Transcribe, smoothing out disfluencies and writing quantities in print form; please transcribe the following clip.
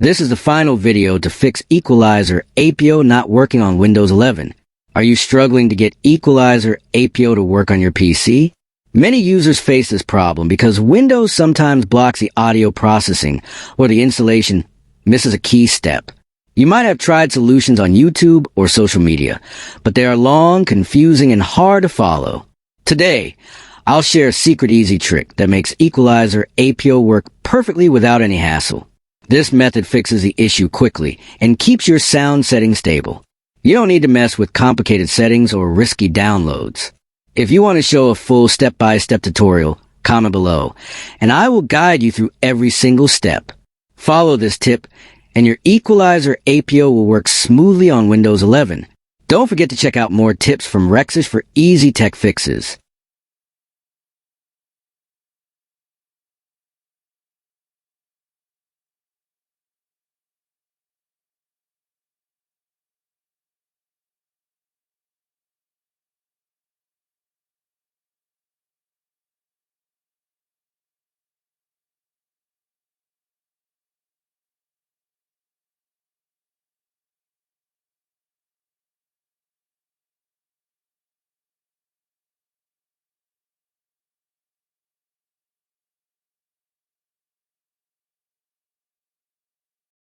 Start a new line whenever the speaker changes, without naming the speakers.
This is the final video to fix equalizer APO not working on Windows 11. Are you struggling to get equalizer APO to work on your PC? Many users face this problem because Windows sometimes blocks the audio processing or the installation misses a key step. You might have tried solutions on YouTube or social media, but they are long, confusing, and hard to follow. Today, I'll share a secret easy trick that makes equalizer APO work perfectly without any hassle. This method fixes the issue quickly and keeps your sound settings stable. You don't need to mess with complicated settings or risky downloads. If you want to show a full step-by-step tutorial, comment below, and I will guide you through every single step. Follow this tip, and your equalizer APO will work smoothly on Windows 11. Don't forget to check out more tips from Rex's for easy tech fixes.